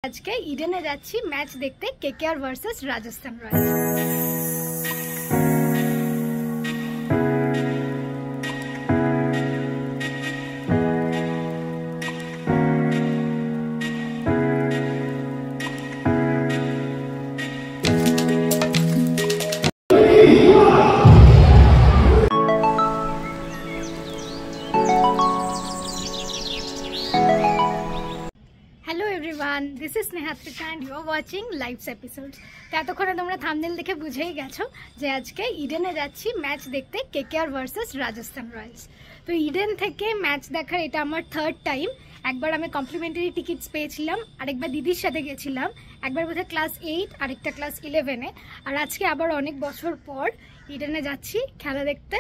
আজকে ইডেনে যাচ্ছি ম্যাচ দেখতে KKR versus Rajasthan Royals. Hello everyone, this is Nehatrika and you are watching Lives Episodes. তো এতক্ষণে তোমরা থাম্বনেল দেখে বুঝেই গেছো যে আজকে ইডেনে যাচ্ছি ম্যাচ দেখতে কেকেআর ভার্সেস রাজস্থান রয়্যালস। তো ইডেন থেকে ম্যাচ দেখার এটা আমার থার্ড টাইম। একবার আমি কমপ্লিমেন্টারি টিকিটস পেয়েছিলাম, আরেকবার দিদির সাথে গেছিলাম, একবার বোধহয় ক্লাস 8 আরেকটা ক্লাস 11-এ, আর আজকে আবার অনেক বছর পর ইডেনে যাচ্ছি খেলা দেখতে।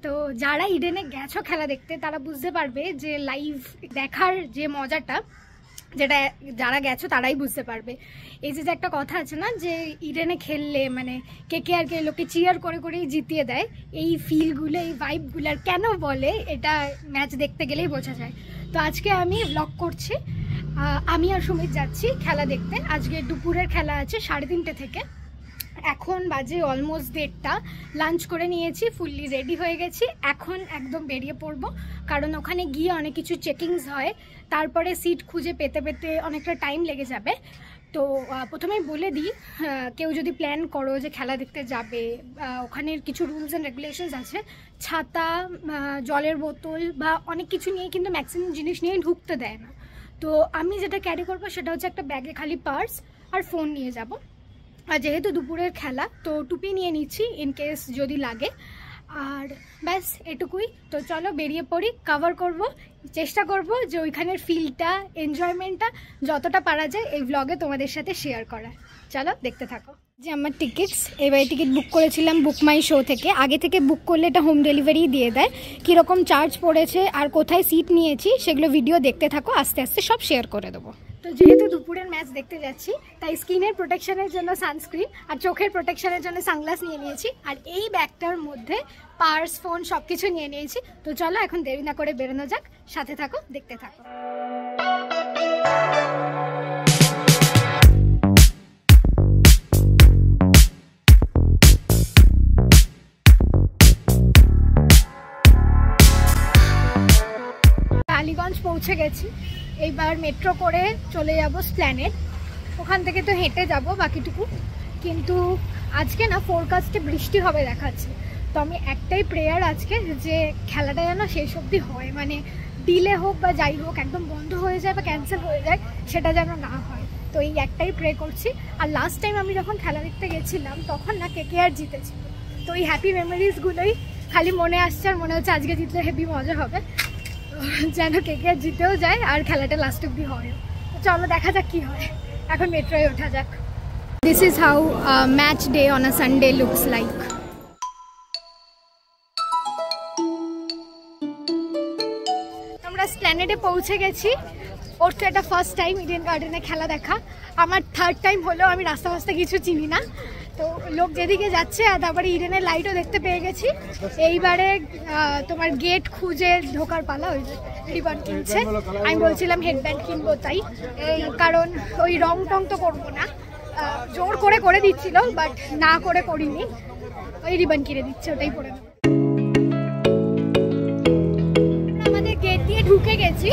তো যারা ইডেনে গেছো খেলা দেখতে তারা বুঝতে পারবে যে লাইভ দেখার যে মজাটা, যেটা যারা গেছো তারাই বুঝতে পারবে। এই যে একটা কথা আছে না যে ইডেনে খেললে মানে কেকেআরকে লোকে চিয়ার করে করেই জিতিয়ে দেয়, এই ফিলগুলো এই ভাইবগুলো কেন বলে এটা ম্যাচ দেখতে গেলেই বোঝা যায়। তো আজকে আমি ব্লগ করছি, আমি আর সুমিত যাচ্ছি খেলা দেখতে। আজকে দুপুরের খেলা আছে 3:30 থেকে, এখন বাজে অলমোস্ট 1:30। লাঞ্চ করে নিয়েছি, ফুললি রেডি হয়ে গেছি, এখন একদম বেরিয়ে পড়বো। কারণ ওখানে গিয়ে অনেক কিছু চেকিংস হয়, তারপরে সিট খুঁজে পেতে পেতে অনেকটা টাইম লেগে যাবে। তো প্রথমেই বলে দিই, কেউ যদি প্ল্যান করো যে খেলা দেখতে যাবে, ওখানের কিছু রুলস অ্যান্ড রেগুলেশনস আছে। ছাতা, জলের বোতল বা অনেক কিছু নিয়ে কিন্তু ম্যাক্সিমাম জিনিস নিয়ে ঢুকতে দেয় না। তো আমি যেটা ক্যারি করবো সেটা হচ্ছে একটা ব্যাগে খালি পার্স আর ফোন নিয়ে যাব। আর যেহেতু দুপুরের খেলা তো টুপি নিয়ে নিচ্ছি ইন কেস যদি লাগে, আর ব্যাস এটুকুই। তো চলো বেরিয়ে পড়ি, কভার করব, চেষ্টা করব যে ওইখানের ফিলটা, এনজয়মেন্টটা যতটা পারা যায় এই ব্লগে তোমাদের সাথে শেয়ার করার। চলো দেখতে থাকো। যে আমার টিকিটস, এবারে টিকিট বুক করেছিলাম বুক মাই শো থেকে। আগে থেকে বুক করলে এটা হোম ডেলিভারি দিয়ে দেয়। কীরকম চার্জ পড়েছে আর কোথায় সিট নিয়েছি সেগুলো ভিডিও দেখতে থাকো, আস্তে আস্তে সব শেয়ার করে দেবো। তো যেহেতু দুপুরের ম্যাচ দেখতে যাচ্ছি তাই স্কিনের প্রোটেকশনের জন্য সানস্ক্রিন আর চোখের প্রোটেকশনের জন্য সানগ্লাস নিয়ে নিয়েছি, আর এই ব্যাগটার মধ্যে পার্স, ফোন সব কিছু নিয়ে নিয়েছি। তো চলো এখন দেরি না করে বেরোনো যাক, সাথে থাকো, দেখতে থাকো। টালিগঞ্জ পৌঁছে গেছি, এইবার মেট্রো করে চলে যাব স্প্ল্যানেড। ওখান থেকে তো হেঁটে যাব বাকিটুকু, কিন্তু আজকে না ফোরকাস্টে বৃষ্টি হবে দেখাচ্ছে। তো আমি একটাই প্রেয়ার আজকে যে খেলাটা যেন শেষ অবধি হয়, মানে ডিলে হোক বা যাই হোক, একদম বন্ধ হয়ে যায় বা ক্যান্সেল হয়ে যায় সেটা যেন না হয়। তো এই একটাই প্রে করছি। আর লাস্ট টাইম আমি যখন খেলা দেখতে গেছিলাম তখন না কেকেআর জিতেছিল, তো এই হ্যাপি মেমোরিজগুলোই খালি মনে আসছে, আর মনে হচ্ছে আজকে জিতলে হেভি মজা হবে, যেন কেকেআর জিতেও যায় আর খেলাটা লাস্ট অব্দি হয়। চলো দেখা যাক কি হয়, এখন মেট্রোয় ওঠা যাক। This is how match day on a Sunday looks like. আমরা স্প্ল্যানেডে পৌঁছে গেছি। ওর তো এটা ফার্স্ট টাইম ইডেন গার্ডেনে খেলা দেখা, আমার থার্ড টাইম হলেও আমি রাস্তা ফাস্তা কিছু চিনি না। তো লোক যেদিকে যাচ্ছে, আর তারপরে ইডেনের লাইটও দেখতে পেয়ে গেছি। এইবারে তোমার গেট খুঁজে ঢোকার পালা। ওই রিবন কিনছে, আমি বলছিলাম হেডব্যান্ড কিনবো, তাই কারণ ওই রং টং তো করবো না, জোর করে করে দিচ্ছিল বাট না করে করিনি, ওই রিবন কিনে দিচ্ছে, ওটাই পরে দেবো। আমাদের গেট দিয়ে ঢুকে গেছি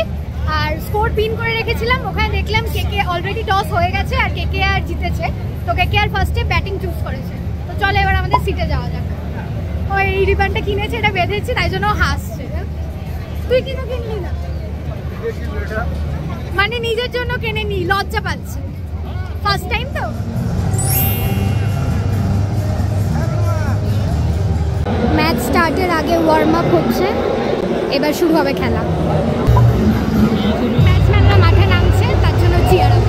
আর স্কোর পিন করে রেখেছিলাম। ওখানে দেখলাম কেকে অলরেডি টস হয়ে গেছে আর কেকেআর জিতেছে। তো কেকেআর ফার্স্টে ব্যাটিং চুজ করেছে। তো চলো এবার আমাদের সিটে যাওয়া যাক। ওই রিবনটা কিনেছে, এটা বেঁধেছি, তাই জন্য হাসছে। তুই কিনো কিনলি না? মানে নিজের জন্য কিনে নি, লজ্জা পাচ্ছে, ফার্স্ট টাইম তো। ম্যাচ স্টার্টের আগে ওয়ার্ম আপ হচ্ছে, এবার শুরু হবে খেলা। ব্যাটসম্যানরা মাঠে নামছে, তার জন্য চিয়ার আপ।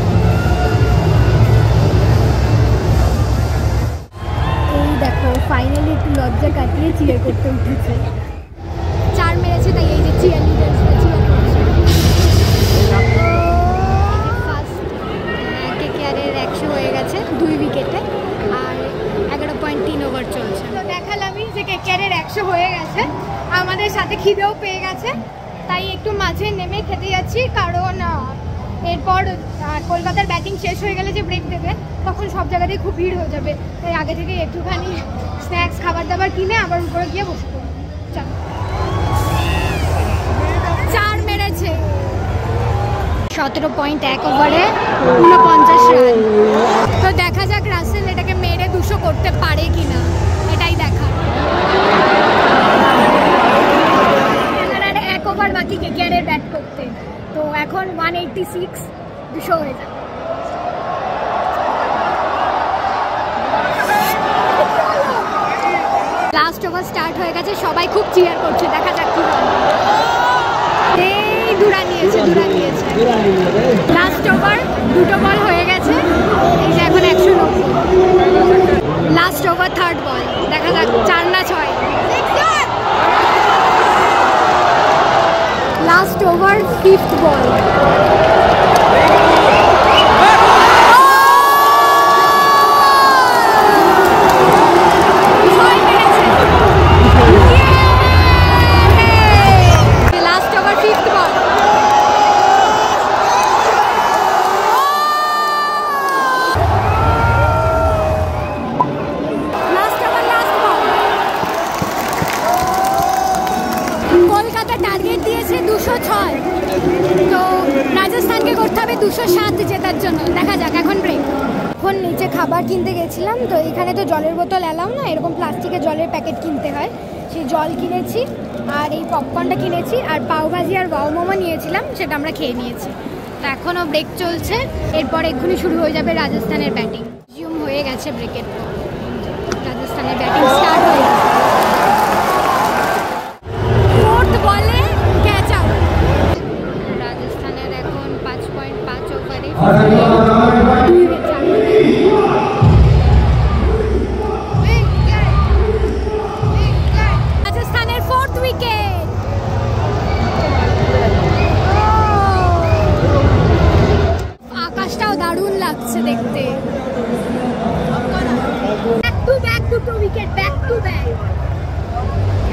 এই দেখো ফাইনালি একটু লজ্জা কাটিয়ে চিয়ার করতে উঠেছে। 4 মেরেছে, তাই এই যে চিয়ার লিডার্সরা চিয়ার করছে। ফার্স্ট কেকেআরের 100 হয়ে গেছে 2 উইকেটে, আর 11.3 ওভার চলছে। তো দেখালামই যে কেকেআরের 100 হয়ে গেছে, আমাদের সাথে খিদেও পেয়ে গেছে, তাই একটু মাঝে নেমে খেতে যাচ্ছি, কারণ এরপর আর কলকাতার ব্যাটিং শেষ হয়ে গেলে যে ব্রেক দেবে তখন সব জায়গাতেই খুব ভিড় হয়ে যাবে, তাই আগে থেকে একটুখানি স্ন্যাক্স খাবার দাবার কিনে আবার উপরে গিয়ে বসে পড়বো। চলো। 4 মেরেছে, 17.1 ওভারে 49 রান। তো দেখা যাক রাসেল এটাকে মেরে 200 করতে পারে কিনা, এটাই দেখার। আর 1 ওভার বাকি কেকেআরের ব্যাট করতে, তো এখন 186, 200 হয়ে যাবে। লাস্ট ওভার স্টার্ট হয়ে গেছে, সবাই খুব চিয়ার করছে, দেখা যাক কি হয়। এই দুরা নিয়েছে। লাস্ট ওভার 2টো বল হয়ে গেছে, এই যে এখন 190। লাস্ট ওভার 3rd বল, দেখা যাক 4 না 6। লাস্ট ওভার 5th বল, টার্গেট দিয়েছে 206, তো রাজস্থানকে করতে হবে 207 জেতার জন্য। দেখা যাক, এখন ব্রেক। এখন নিচে খাবার কিনতে গেছিলাম, তো এখানে তো জলের বোতল এলাও না, এরকম প্লাস্টিকের জলের প্যাকেট কিনতে হয়, সেই জল কিনেছি আর এই পপকর্নটা কিনেছি আর পাওভাজি আর ওয়াও মোমো নিয়েছিলাম, সেটা আমরা খেয়ে নিয়েছি। তো এখনও ব্রেক চলছে, এরপর এক্ষুনি শুরু হয়ে যাবে রাজস্থানের ব্যাটিং। জুম হয়ে গেছে ব্রেকের পর, রাজস্থানের ব্যাটিং স্টার্ট হয়ে গেছে। রাজস্থানের এখন 5.5 ওভারে রাজস্থানের 4th উইকেট। আকাশটাও দারুণ লাগছে দেখতে। Back to wicket, back to back.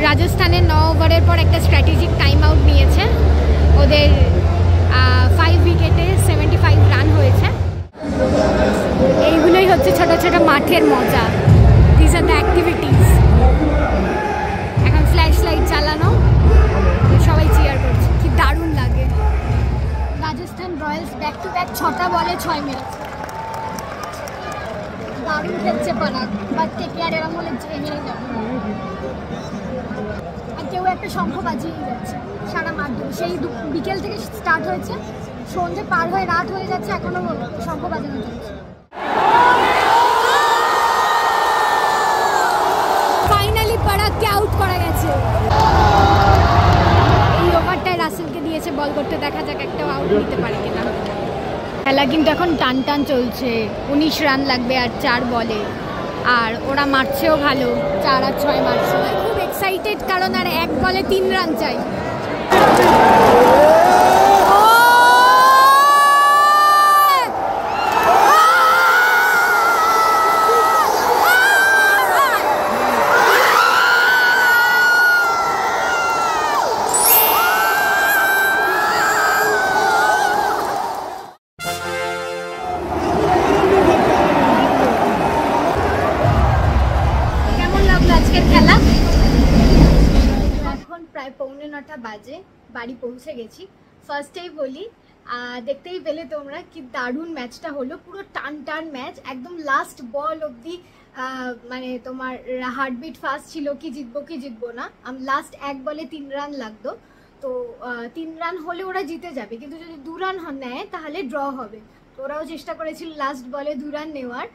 রাজস্থানের 9 ওভারের পর একটা স্ট্র্যাটেজিক টাইম আউট নিয়েছে, ওদের 5 উইকেটে 75 রান হয়েছে। এইগুলোই হচ্ছে ছোট ছোট মাঠের মজা, দিস আর দ্য অ্যাক্টিভিটিস। এখন ফ্ল্যাশ লাইট চালানো, সবাই চিয়ার করছে, কি দারুণ লাগে। Rajasthan Royals back to back 6টা বলে 6 মেরেছে, দারুণ খেলছে পানাক, বাট কেকেআর এরম হলে হেরে যাবে। আর কেউ একটা শঙ্খ বাজিয়েই যাচ্ছে সারা মাঠ ধরে, সেই বিকেল থেকে স্টার্ট হয়েছে, সন্ধ্যে পার হয়ে রাত হয়ে যাচ্ছে, এখনো শঙ্খ বাজানো চলছে। ফাইনালি পারাককে আউট করা গেছে। এই ওভারটায় রাসেলকে দিয়েছে বল করতে, দেখা যাক একটাও আউট নিতে পারে কিনা। খেলা কিন্তু এখন টান টান চলছে, 19 রান লাগবে আর 4 বলে, আর ওরা মারছেও ভালো, 4 আর 6 মারছে। খুব এক্সাইটেড, কারণ আর 1 বলে 3 রান চাই। প্রায় 8:45 বাজে, বাড়ি পৌঁছে গেছি। ফার্স্টেই বলি, দেখতেই পেলে তোমরা কি দারুণ ম্যাচটা হলো, পুরো টান টান ম্যাচ, একদম লাস্ট বল অবধি মানে তোমার হার্টবিট ফাস্ট ছিল কি জিতবো না। লাস্ট 1 বলে 3 রান লাগতো, তো 3 রান হলে ওরা জিতে যাবে, কিন্তু যদি 2 রান নেয় তাহলে ড্র হবে। তো ওরাও চেষ্টা করেছিল লাস্ট বলে 2 রান নেওয়ার,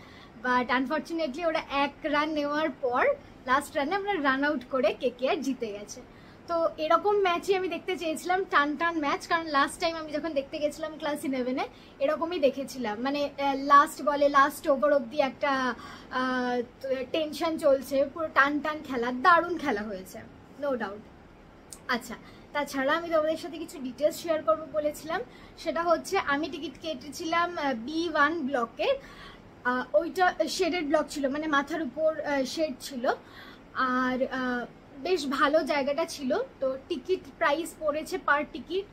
বাট আনফর্চুনেটলি ওরা 1 রান নেওয়ার পর লাস্ট রানে আমরা রান আউট করে কেকেআর জিতে গেছে। তো এরকম ম্যাচই আমি দেখতে চেয়েছিলাম, টান টান ম্যাচ, কারণ লাস্ট টাইম আমি যখন দেখতে গেছিলাম ক্লাস 11-এ এরকমই দেখেছিলাম, মানে লাস্ট বলে লাস্ট ওভার অবধি একটা টেনশন চলছে, পুরো টান টান খেলা, দারুণ খেলা হয়েছে, নো ডাউট। আচ্ছা, তাছাড়া আমি তোমাদের সাথে কিছু ডিটেলস শেয়ার করবো বলেছিলাম, সেটা হচ্ছে আমি টিকিট কেটেছিলাম B1 ব্লকের, ওইটা শেডেড ব্লক ছিল, মানে মাথার উপর শেড ছিল, আর বেশ ভালো জায়গাটা ছিল। তো টিকিট প্রাইস পড়েছে পার টিকিট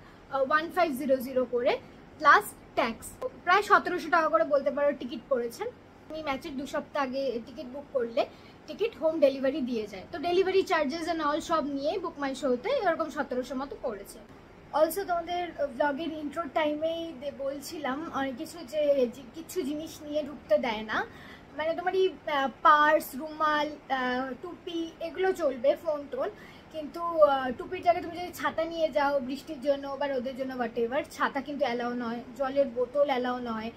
1500 করে, প্লাস ট্যাক্স। প্রায় 1700 টাকা করে বলতে পারো টিকিট পড়েছেন। তুমি ম্যাচের 2 সপ্তাহ আগে টিকিট বুক করলে টিকিট হোম ডেলিভারি দিয়ে যায়, তো ডেলিভারি চার্জেস অ্যান্ড অল সব নিয়ে বুক মাই শোতে এরকম 1700 মতো পড়েছে। অলসো তোমাদের ব্লগের ইন্ট্রো টাইমেই বলছিলাম অনেক কিছু যে কিছু জিনিস নিয়ে ঢুকতে দেয় না, মানে তোমারই পার্স, রুমাল, টুপি এগুলো চলবে, ফোন টোন, কিন্তু টুপির জায়গায় তুমি যদি ছাতা নিয়ে যাও বৃষ্টির জন্য বা রোদের জন্য হোয়াট এভার, ছাতা কিন্তু অ্যালাউ নয়, জলের বোতল অ্যালাউ নয়।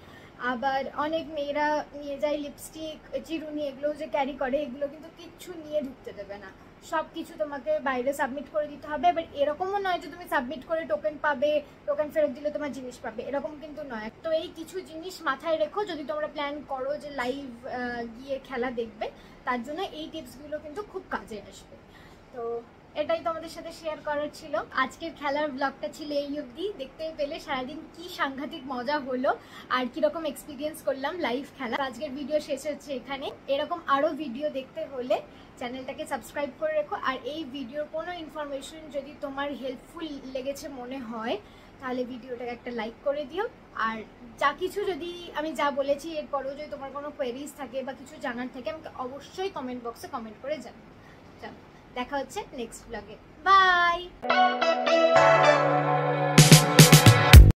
আবার অনেক মেয়েরা নিয়ে যায় লিপস্টিক, চিরুনি, এগুলো যে ক্যারি করে এগুলো কিন্তু কিচ্ছু নিয়ে ঢুকতে দেবে না, সব কিছু তোমাকে বাইরে সাবমিট করে দিতে হবে। এবার এরকমও নয় যে তুমি সাবমিট করে টোকেন পাবে, টোকেন ফেরত দিলে তোমার জিনিস পাবে, এরকম কিন্তু নয়। তো এই কিছু জিনিস মাথায় রেখো যদি তোমরা প্ল্যান করো যে লাইভ গিয়ে খেলা দেখবে, তার জন্য এই টিপসগুলো কিন্তু খুব কাজে আসবে। তো এটাই তোমাদের সাথে শেয়ার করার ছিল। আজকের খেলার ব্লগটা ছিল এই অবধি। দেখতে পেলে সারাদিন কি সাংঘাতিক মজা হলো আর কিরকম এক্সপিরিয়েন্স করলাম লাইভ খেলা। আজকের ভিডিও শেষ হচ্ছে এখানে। এরকম আরও ভিডিও দেখতে হলে চ্যানেলটাকে সাবস্ক্রাইব করে রেখো। আর এই ভিডিওর কোনো ইনফরমেশন যদি তোমার হেল্পফুল লেগেছে মনে হয় তাহলে ভিডিওটাকে একটা লাইক করে দিও। আর যা কিছু যদি আমি যা বলেছি এরপরেও যদি তোমার কোনো কোয়েরিজ থাকে বা কিছু জানার থাকে আমাকে অবশ্যই কমেন্ট বক্সে কমেন্ট করে জানাও। চলো দেখা হচ্ছে নেক্সট ব্লগে। বাই।